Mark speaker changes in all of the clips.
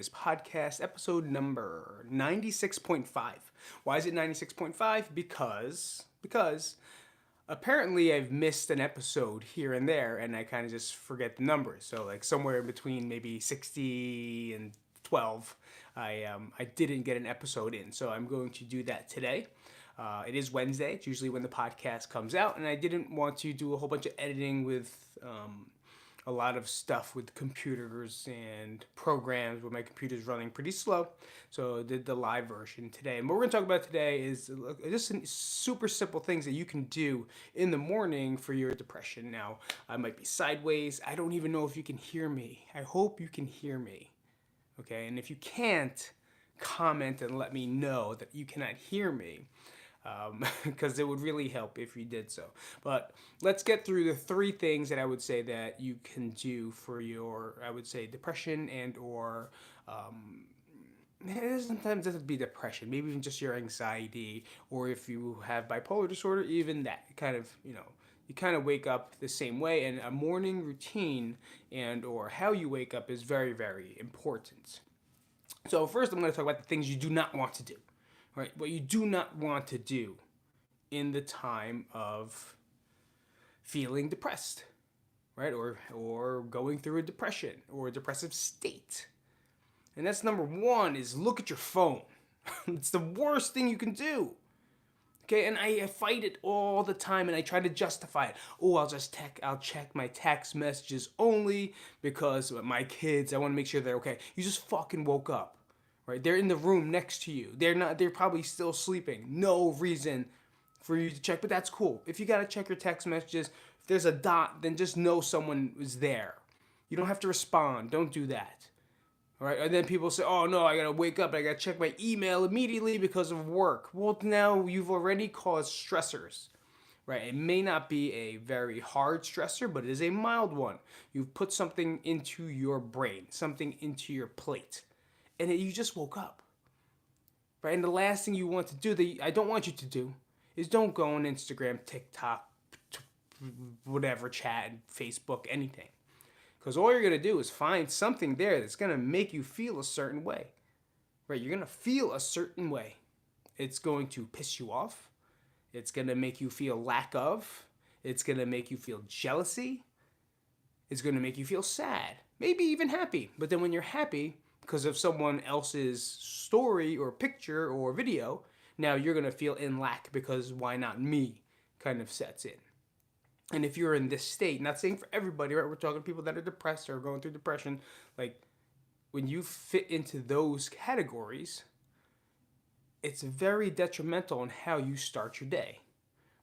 Speaker 1: This podcast, episode number 96.5. Why is it 96.5? Because apparently I've missed an episode here and there and I kind of just forget the numbers. So like somewhere in between maybe 60 and 12, I didn't get an episode in. So I'm going to do that today. It is Wednesday. It's usually when the podcast comes out, and I didn't want to do a whole bunch of editing with a lot of stuff with computers and programs where my computer's running pretty slow. So I did the live version today. And what we're going to talk about today is just some super simple things that you can do in the morning for your depression. Now, I might be sideways. I don't even know if you can hear me. I hope you can hear me. Okay, and if you can't, comment and let me know that you cannot hear me, because it would really help if you did so. But let's get through the three things that I would say that you can do for your, I would say, depression and or sometimes it doesn't be depression, maybe even just your anxiety, or if you have bipolar disorder, even that kind of, you kind of wake up the same way, and a morning routine and or how you wake up is very, very important. So first, I'm going to talk about the things you do not want to do. Right, what you do not want to do in the time of feeling depressed, right, or going through a depression or a depressive state. And that's number one is look at your phone. It's the worst thing you can do. Okay, and I fight it all the time, and I try to justify it. Oh, I'll check my text messages only because my kids, I want to make sure they're okay. You just fucking woke up, right? They're in the room next to you. They're probably still sleeping. No reason for you to check, but that's cool. If you gotta check your text messages, if there's a dot, then just know someone is there. You don't have to respond. Don't do that. All right, and then people say, "Oh no, I gotta wake up. I gotta check my email immediately because of work." Well, now you've already caused stressors, right? It may not be a very hard stressor, but it is a mild one. You've put something into your brain, something into your plate, and you just woke up, right? And the last thing you want to do, that I don't want you to do, is don't go on Instagram, TikTok, whatever, chat, Facebook, anything. Because all you're going to do is find something there that's going to make you feel a certain way. Right? You're going to feel a certain way. It's going to piss you off. It's going to make you feel lack of. It's going to make you feel jealousy. It's going to make you feel sad. Maybe even happy. But then when you're happy because of someone else's story or picture or video, now you're going to feel in lack because why not me kind of sets in. And if you're in this state, not saying for everybody, right? We're talking people that are depressed or going through depression. Like, when you fit into those categories, it's very detrimental on how you start your day,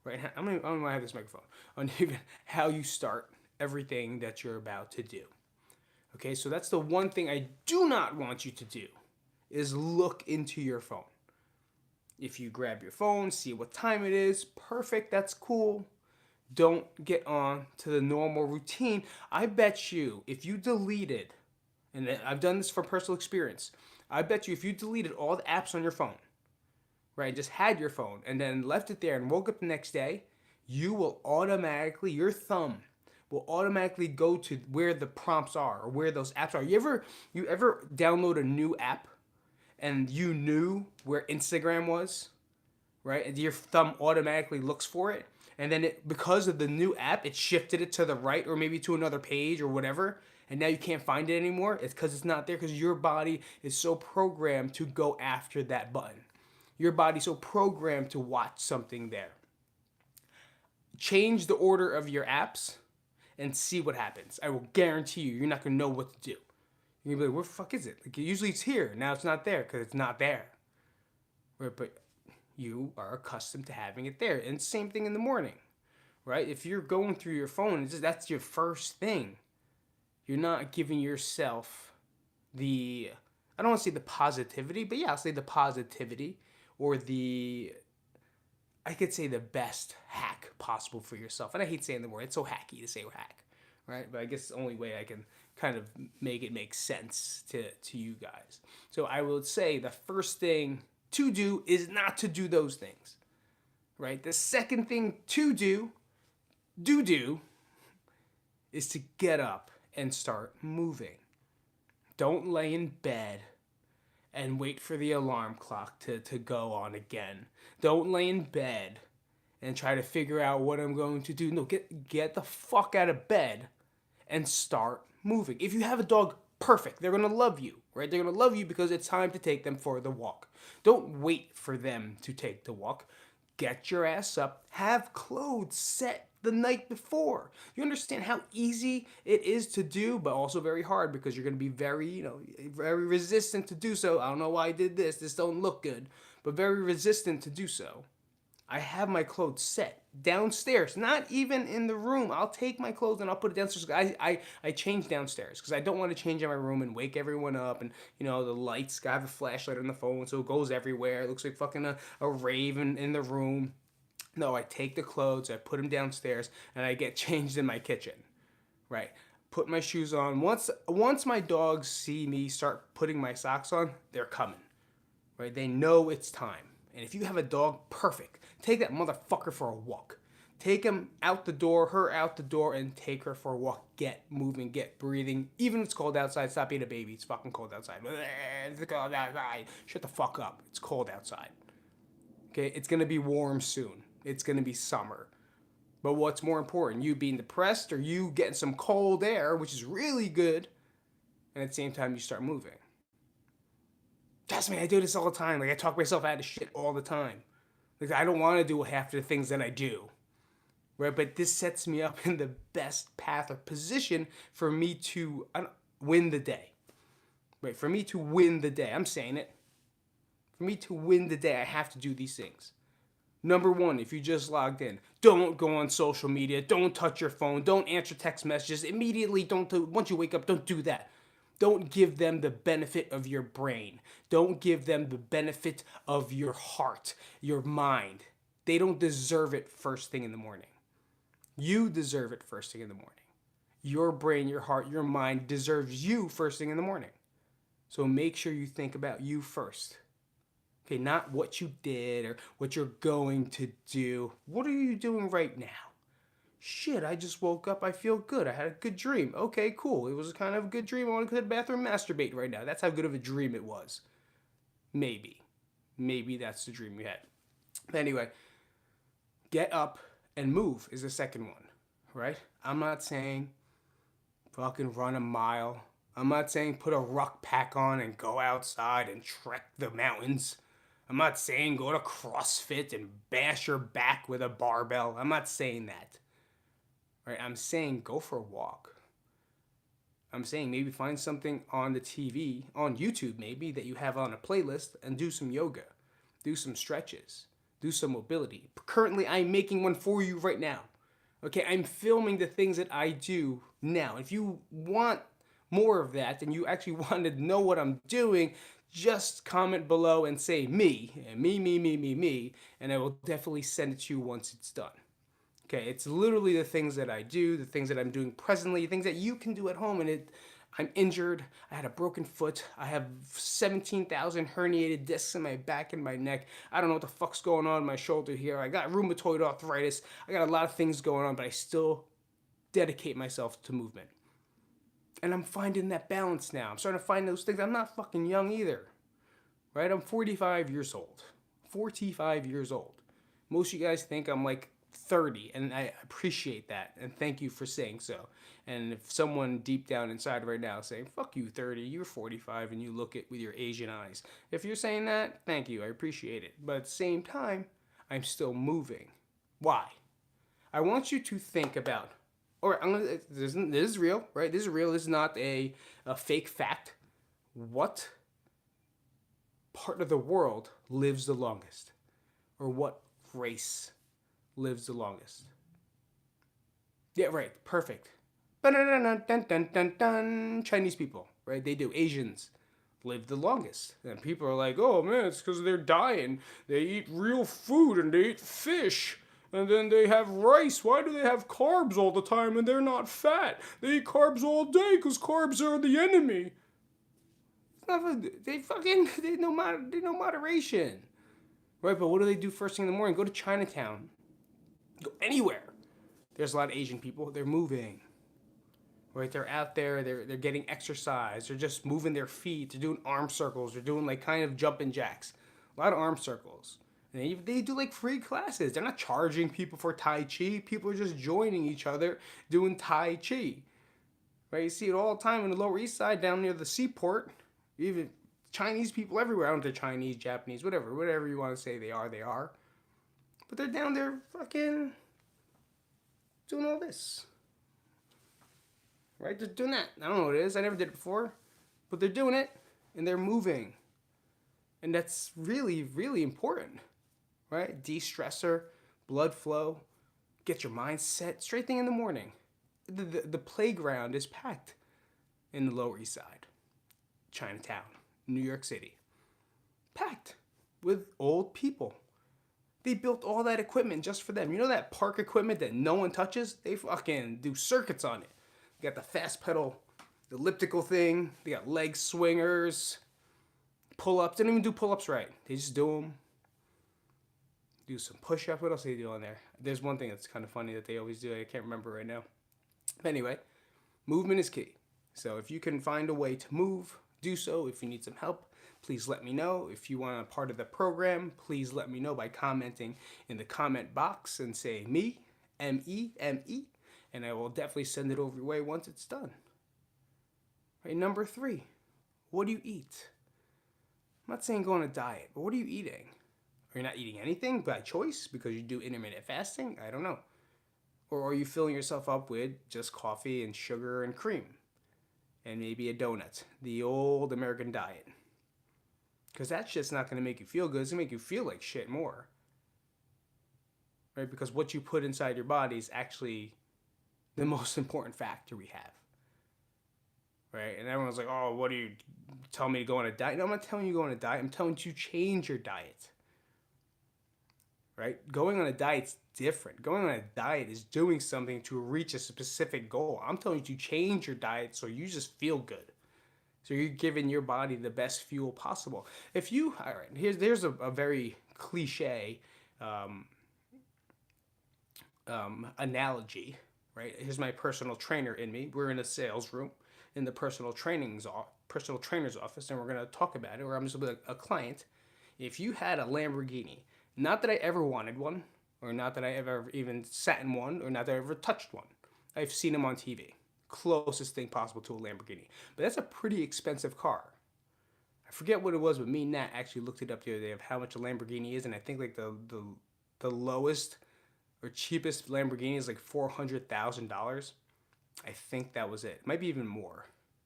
Speaker 1: right? I'm gonna have this microphone on even how you start everything that you're about to do. Okay, so that's the one thing I do not want you to do is look into your phone. If you grab your phone, see what time it is, perfect, that's cool. Don't get on to the normal routine. I bet you if you deleted, and I've done this from personal experience, I bet you if you deleted all the apps on your phone, right, just had your phone and then left it there and woke up the next day, you will automatically, your thumb will automatically go to where the prompts are or where those apps are. You ever download a new app and you knew where Instagram was, right? And your thumb automatically looks for it. And then because of the new app, it shifted it to the right or maybe to another page or whatever. And now you can't find it anymore. It's because it's not there because your body is so programmed to go after that button. Your body's so programmed to watch something there. Change the order of your apps and see what happens. I will guarantee you're not going to know what to do. You're going to be like, where the fuck is it? Like, usually it's here. Now it's not there because it's not there. Right, but you are accustomed to having it there. And same thing in the morning, right? If you're going through your phone, that's your first thing. You're not giving yourself the, I don't want to say the positivity, but yeah, I'll say the positivity or I could say the best hack possible for yourself. And I hate saying the word. It's so hacky to say hack, right? But I guess it's the only way I can kind of make it make sense to you guys. So I would say the first thing to do is not to do those things, right? The second thing to do, is to get up and start moving. Don't lay in bed and wait for the alarm clock to go on again. Don't lay in bed and try to figure out what I'm going to do. No, get the fuck out of bed and start moving. If you have a dog, perfect. They're gonna love you, right? They're gonna love you because it's time to take them for the walk. Don't wait for them to take the walk. Get your ass up. Have clothes set the night before. You understand how easy it is to do, but also very hard because you're gonna be very, very resistant to do so. I don't know why I did this. This don't look good, but very resistant to do so. I have my clothes set downstairs, not even in the room. I'll take my clothes and I'll put it downstairs. I change downstairs because I don't want to change in my room and wake everyone up. And, the lights, I have a flashlight on the phone, so it goes everywhere. It looks like fucking a rave in the room. No, I take the clothes, I put them downstairs, and I get changed in my kitchen, right? Put my shoes on. Once my dogs see me start putting my socks on, they're coming, right? They know it's time. And if you have a dog, perfect. Take that motherfucker for a walk. Take him out the door, her out the door, and take her for a walk. Get moving, get breathing. Even if it's cold outside, stop being a baby. It's fucking cold outside. It's cold outside. Shut the fuck up. It's cold outside. Okay, it's gonna be warm soon. It's gonna be summer. But what's more important, you being depressed or you getting some cold air, which is really good, and at the same time you start moving? Trust me, I do this all the time. Like, I talk myself out of shit all the time. Like, I don't want to do half the things that I do. Right? But this sets me up in the best path or position for me to win the day. Right? For me to win the day. I'm saying it. For me to win the day, I have to do these things. Number one, if you just logged in, don't go on social media. Don't touch your phone. Don't answer text messages. Immediately, once you wake up, don't do that. Don't give them the benefit of your brain. Don't give them the benefit of your heart, your mind. They don't deserve it first thing in the morning. You deserve it first thing in the morning. Your brain, your heart, your mind deserves you first thing in the morning. So make sure you think about you first. Okay, not what you did or what you're going to do. What are you doing right now? Shit, I just woke up. I feel good. I had a good dream. Okay, cool. It was kind of a good dream. I want to go to the bathroom and masturbate right now. That's how good of a dream it was. Maybe. Maybe that's the dream you had. But anyway, get up and move is the second one, right? I'm not saying fucking run a mile. I'm not saying put a ruck pack on and go outside and trek the mountains. I'm not saying go to CrossFit and bash your back with a barbell. I'm not saying that. Right? I'm saying go for a walk. I'm saying maybe find something on the TV, on YouTube maybe, that you have on a playlist and do some yoga. Do some stretches. Do some mobility. Currently, I'm making one for you right now. Okay, I'm filming the things that I do now. If you want more of that and you actually want to know what I'm doing, just comment below and say me, and I will definitely send it to you once it's done. Okay, it's literally the things that I do, the things that I'm doing presently, things that you can do at home. And I'm injured. I had a broken foot. I have 17,000 herniated discs in my back and my neck. I don't know what the fuck's going on in my shoulder here. I got rheumatoid arthritis. I got a lot of things going on, but I still dedicate myself to movement. And I'm finding that balance now. I'm starting to find those things. I'm not fucking young either. Right? I'm 45 years old. 45 years old. Most of you guys think I'm like 30, and I appreciate that, and thank you for saying so. And if someone deep down inside right now is saying, fuck you 30, you're 45, and you look at with your Asian eyes, if you're saying that, thank you, I appreciate it. But at the same time, I'm still moving. Why? I want you to think about, this is real, right? This is real. This is not a fake fact. What part of the world lives the longest? Or what race lives the longest? Yeah, right. Perfect. Chinese people, right? They do. Asians live the longest. And people are like, oh man, it's because they're dying. They eat real food and they eat fish. And then they have rice. Why do they have carbs all the time and they're not fat? They eat carbs all day because carbs are the enemy. They know moderation. Right, but what do they do first thing in the morning? Go to Chinatown. Go anywhere. There's a lot of Asian people. They're moving. right? They're out there, they're getting exercise, they're just moving their feet, they're doing arm circles, they're doing like kind of jumping jacks, a lot of arm circles. And they do like free classes. They're not charging people for Tai Chi. People are just joining each other doing Tai Chi. Right? You see it all the time in the Lower East Side down near the seaport. Even Chinese people everywhere. I don't know if they're Chinese, Japanese, whatever you want to say they are, they are. But they're down there fucking doing all this. Right? They're doing that. I don't know what it is. I never did it before. But they're doing it and they're moving. And that's really, really important. Right? De-stressor, blood flow, get your mind set. Straight thing in the morning. The playground is packed in the Lower East Side, Chinatown, New York City. Packed with old people. They built all that equipment just for them. You know that park equipment that no one touches? They fucking do circuits on it. They got the fast pedal, the elliptical thing. They got leg swingers, pull-ups. They don't even do pull-ups right. They just do them. Do some push-ups. What else do they do on there? There's one thing that's kind of funny that they always do. I can't remember right now. But anyway, movement is key. So if you can find a way to move, do so. If you need some help, please let me know. If you want a part of the program, please let me know by commenting in the comment box and say me, M-E, and I will definitely send it over your way once it's done. Right, number 3, what do you eat? I'm not saying go on a diet, but what are you eating? Are you not eating anything by choice because you do intermittent fasting? I don't know. Or are you filling yourself up with just coffee and sugar and cream? And maybe a donut. The old American diet. Because that's just not going to make you feel good. It's going to make you feel like shit more. Right? Because what you put inside your body is actually the most important factor we have. Right? And everyone's like, oh, what do you tell me to go on a diet? No, I'm not telling you to go on a diet. I'm telling you to change your diet. Right? Going on a diet's different. Going on a diet is doing something to reach a specific goal. I'm telling you to change your diet so you just feel good. So you're giving your body the best fuel possible. If you, all right, there's a very cliche analogy, right? Here's my personal trainer in me. We're in a sales room in the personal trainer's office, and we're going to talk about it, or I'm just going to be a client. If you had a Lamborghini, not that I ever wanted one, or not that I ever even sat in one, or not that I ever touched one. I've seen them on TV. Closest thing possible to a Lamborghini. But that's a pretty expensive car. I forget what it was, but me and Nat actually looked it up the other day of how much a Lamborghini is, and I think like the lowest or cheapest Lamborghini is like $400,000. I think that was it. Might be even more.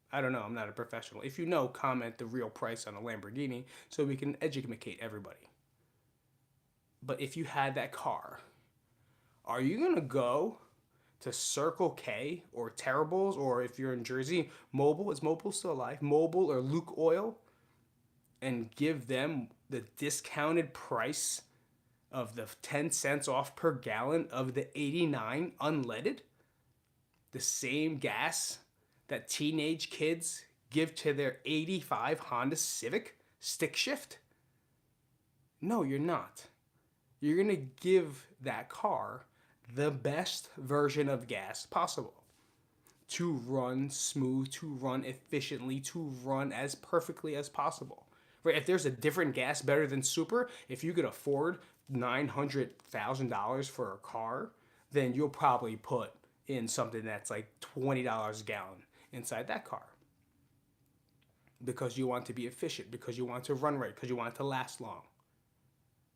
Speaker 1: I don't know. I'm not a professional. If you know, comment the real price on a Lamborghini so we can educate everybody. But if you had that car, are you going to go to Circle K or Terrible's, or if you're in Jersey, Mobil, is Mobil still alive? Mobil or Luke Oil, and give them the discounted price of the 10 cents off per gallon of the 89 unleaded? The same gas that teenage kids give to their 85 Honda Civic stick shift? No, you're not. You're going to give that car the best version of gas possible to run smooth, to run efficiently, to run as perfectly as possible. Right? If there's a different gas better than Super, if you could afford $900,000 for a car, then you'll probably put in something that's like $20 a gallon inside that car. Because you want to be efficient, because you want to run right, because you want it to last long.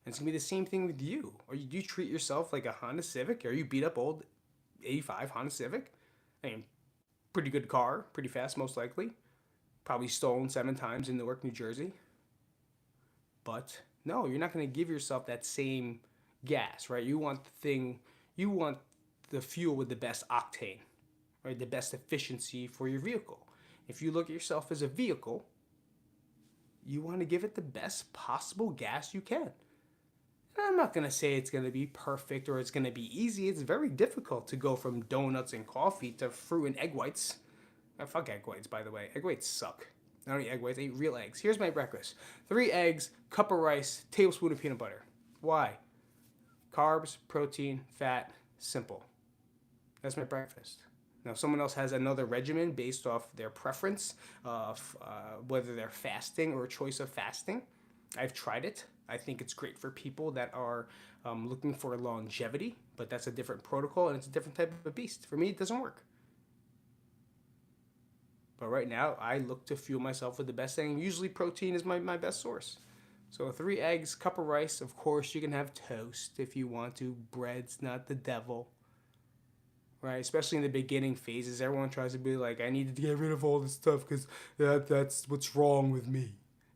Speaker 1: And it's going to be the same thing with you. Or do you treat yourself like a Honda Civic? Or you beat up old 85 Honda Civic? I mean, pretty good car, pretty fast most likely. Probably stolen 7 times in Newark, New Jersey. But no, you're not going to give yourself that same gas, right? You want the fuel with the best octane, right? The best efficiency for your vehicle. If you look at yourself as a vehicle, you want to give it the best possible gas you can. I'm not going to say it's going to be perfect or it's going to be easy. It's very difficult to go from donuts and coffee to fruit and egg whites. Fuck egg whites, by the way. Egg whites suck. I don't eat egg whites. I eat real eggs. Here's my breakfast. 3 eggs, cup of rice, tablespoon of peanut butter. Why? Carbs, protein, fat, simple. That's my breakfast. Now, if someone else has another regimen based off their preference of whether they're fasting or a choice of fasting. I've tried it. I think it's great for people that are looking for longevity, but that's a different protocol and it's a different type of beast. For me, it doesn't work. But right now, I look to fuel myself with the best thing. Usually, protein is my best source. So, 3 eggs, cup of rice. Of course, you can have toast if you want to. Bread's not the devil, right? Especially in the beginning phases, everyone tries to be like, I need to get rid of all this stuff because that's what's wrong with me.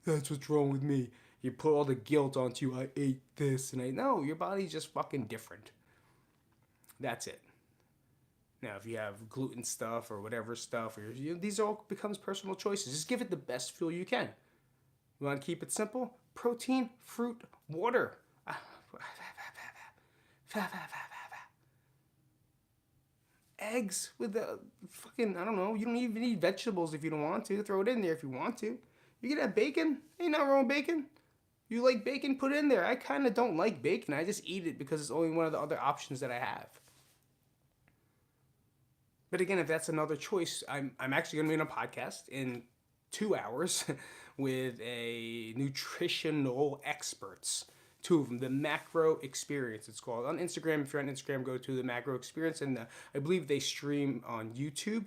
Speaker 1: That's what's wrong with me. You put all the guilt onto you. I ate this and I no, your body's just fucking different. That's it. Now, if you have gluten stuff or whatever stuff, or these all becomes personal choices. Just give it the best fuel you can. You want to keep it simple? Protein, fruit, water. Eggs with the fucking, I don't know, you don't even need vegetables if you don't want to. Throw it in there if you want to. You can have bacon. Ain't nothing wrong with bacon. You like bacon, put it in there. I kind of don't like bacon. I just eat it because it's only one of the other options that I have. But again, if that's another choice, I'm actually going to be on a podcast in 2 hours with a nutritional experts. Two of them, the Macro Experience, it's called. On Instagram, if you're on Instagram, go to the Macro Experience. And I believe they stream on YouTube.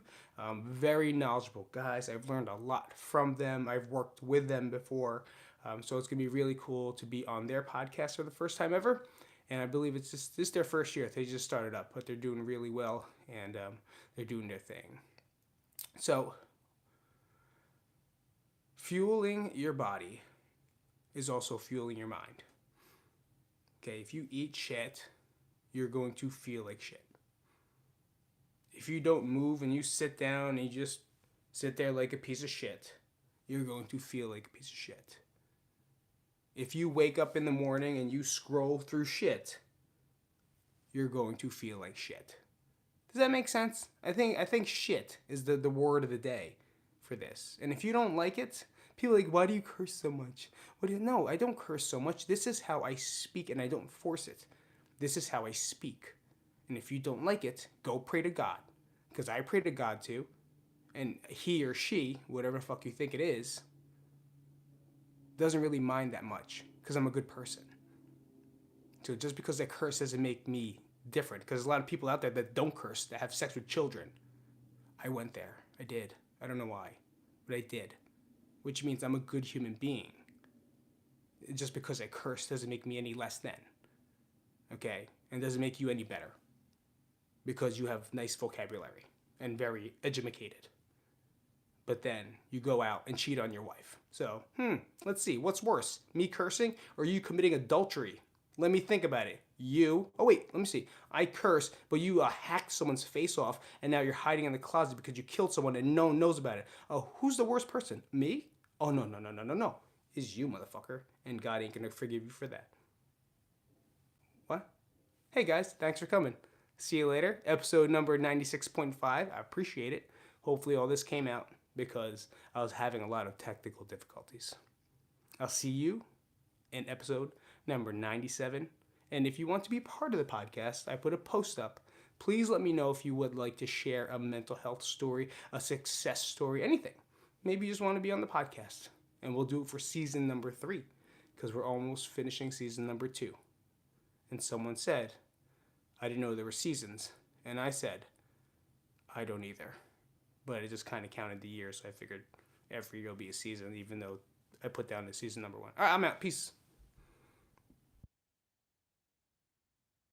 Speaker 1: Very knowledgeable guys. I've learned a lot from them. I've worked with them before. So it's going to be really cool to be on their podcast for the first time ever. And I believe it's just this is their first year. They just started up, but they're doing really well. And they're doing their thing. So, fueling your body is also fueling your mind. Okay, if you eat shit, you're going to feel like shit. If you don't move and you sit down and you just sit there like a piece of shit, you're going to feel like a piece of shit. If you wake up in the morning and you scroll through shit, you're going to feel like shit. Does that make sense? I think shit is the word of the day for this. And if you don't like it, people are like, why do you curse so much? No, I don't curse so much. This is how I speak and I don't force it. This is how I speak. And if you don't like it, go pray to God. Because I pray to God too. And he or she, whatever the fuck you think it is, doesn't really mind that much. Because I'm a good person. So just because I curse doesn't make me different, because there's a lot of people out there that don't curse, that have sex with children. I went there. I did. I don't know why, but I did. Which means I'm a good human being. Just because I curse doesn't make me any less than. Okay? And doesn't make you any better. Because you have nice vocabulary and very educated. But then you go out and cheat on your wife. So, let's see. What's worse? Me cursing or you committing adultery? Let me think about it. Oh wait, let me see. I curse, but you hacked someone's face off, and now you're hiding in the closet because you killed someone and no one knows about it. Oh, who's the worst person? Me? Oh, no. It's you, motherfucker. And God ain't gonna forgive you for that. What? Hey guys, thanks for coming. See you later. Episode number 96.5. I appreciate it. Hopefully all this came out because I was having a lot of technical difficulties. I'll see you in episode number 97. And if you want to be part of the podcast, I put a post up. Please let me know if you would like to share a mental health story, a success story, anything. Maybe you just want to be on the podcast. And we'll do it for season number 3 because we're almost finishing season number 2. And someone said, I didn't know there were seasons. And I said, I don't either. But it just kind of counted the years, so I figured every year will be a season, even though I put down the season number 1. All right, I'm out. Peace.